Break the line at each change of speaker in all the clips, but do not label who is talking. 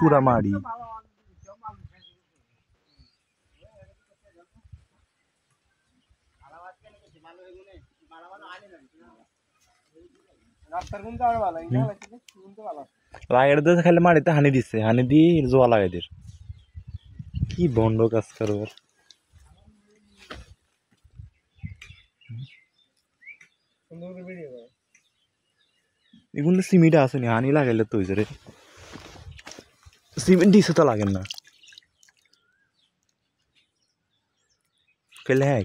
পুরা মাড়ি লাগাই দিয়ে খালি মাড়িতে হানি দিচ্ছে, হানি দিয়ে জোয়া লাগাই দিয়ে কি বন্ড কাজ করবার। এগুলো সিমেন্ট আসেনি, হানি লাগাইলে তো হয়েছে রে, সিমেন্ট দিছে তো লাগেন না খেলে। হ্যাঁ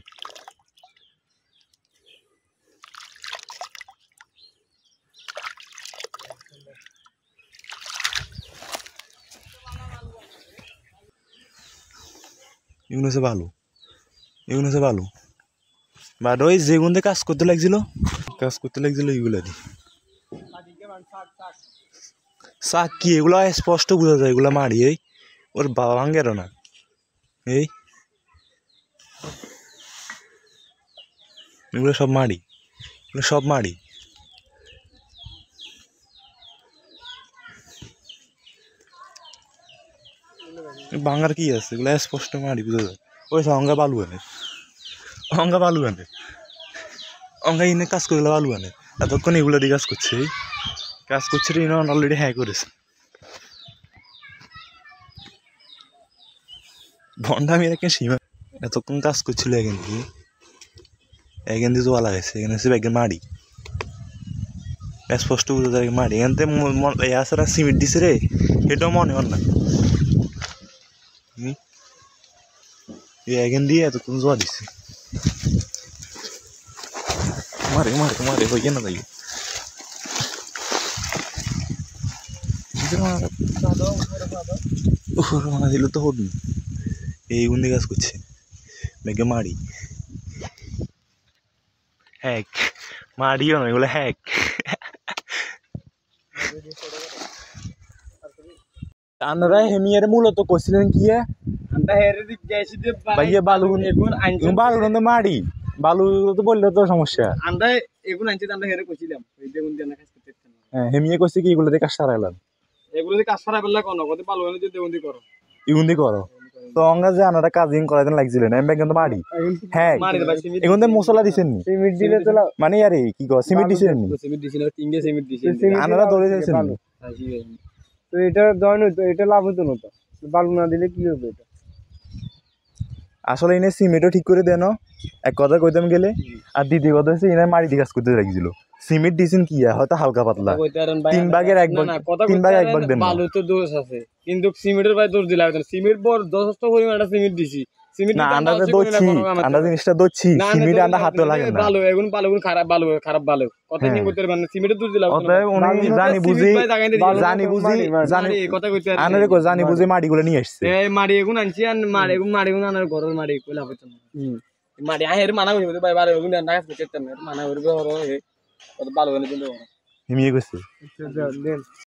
এগুলো হচ্ছে ভালো, এগুলো হচ্ছে ভালো বাট ওই যেগুলো কাজ করতে লাগছিল এগুলো দি শাক কি এগুলো স্পষ্ট বোঝা যায়, এগুলো মারি এই ওর বাবা ভাঙ্গেরও না, এই এগুলো সব মারি, এগুলো সব মারি। বাঙ্গার কি আছে, এগুলো স্পষ্ট মারি বুঝা যায়। ওই অঙ্গা বালু আনে, অঙ্গা বালু আনে, অঙ্গা ইনে কাজ করলে বালু আনে, এতক্ষণ এগুলো দিয়ে কাজ করছে, কাজ করছে রে অলরেডি হ্যাঁ করেছে। ভন্ডামি একটা সীমা, এতক্ষণ কাজ করছিল এখান দিয়ে জোয়া লাগাইছে, এখানে হচ্ছে ব্যাগের মাড়ি স্পষ্ট বুঝা যায় মাড়ি। এখান থেকে আসে সিমেন্ট দিছে রে, এটাও মনে হন না এখান দিয়ে এতক্ষণ জোয়া দিছে। মারে মারে মারে হইয়া না তাই মানা দিল তো হবি, এই গুন্দি কাজ করছে মেঘে মারি হ্যাক, মারিও না এগুলো হ্যাক। আপনারা হেমিয়ারে মূলত করছিলেন কি ভাইয়া বালু বালু তো মারি, বালু তো বললে তো সমস্যা।
আমরা এগুলো আনছি, আমরা হেরে কইছিলাম এই দেখুন দেন কাজ করতে।
হ্যাঁ হেমিয়ে কইছে কি এগুলো দিয়ে কাজ সারাইলাম,
এগুলো দিয়ে কাজ সারা বেলা কোন কত ভালো হলো, যদি দেউন্দি করো
ইগুন্দি করো তো অঙ্গা যে আনারা কাজিং করাইতেন লাগছিল না, আমি কিন্তু মারি হ্যাঁ এখন তো মশলা দিছেন নি
সিমেন্ট দিলে তো
মানে আরে কি কর সিমেন্ট দিছেন নি,
সিমেন্ট দিছেন আর কিংগে সিমেন্ট দিছেন
আনারা ধরে দিয়েছেন।
তো এটা জয়েন হইতো, এটা লাভ হতো না, তো বালু না দিলে কি হবে এটা।
আসলে এনে সিমেন্টও ঠিক করে দেন এক কথা কইতাম গেলে, আর দ্বিতীয় কথা হচ্ছে এনে মাটি দিয়ে কাজ করতে লাগছিল। সিমেন্ট দিছেন কি হয়তো হালকা পাতলা 3 ভাগের 1 ভাগ, 3 ভাগের 1 ভাগ দেন।
বালু তো দোষ আছে কিন্তু সিমেন্টের ভাই দোষ দিলা হবে না, সিমেন্ট বড় যথেষ্ট পরিমাণে সিমেন্ট দিছি, সিমেন্ট
না আমরা দচ্ছি, আমরা জিনিসটা দচ্ছি সিমেন্ট আমরা হাতে লাগে না
ভালো এখন ভালো খারাপ ভালো খারাপ ভালো কথা কি করতে পারেন, সিমেন্টের দোষ দিলা হবে না।
উনি জানি বুঝি
কথা কইতে
আনারে কো জানি বুঝি মাটিগুলো নিয়ে আসছে,
এই মাটি এখন আনছি আর মাটি এখন আনার ঘরের মাটি কইলা হইতো না মাটি আহের মানা কইতে ভাই ভালো এখন না কাজ করতে না মানা করবে ওরে কত ভালো হলো কিন্তু
হিমিয়ে গেছে।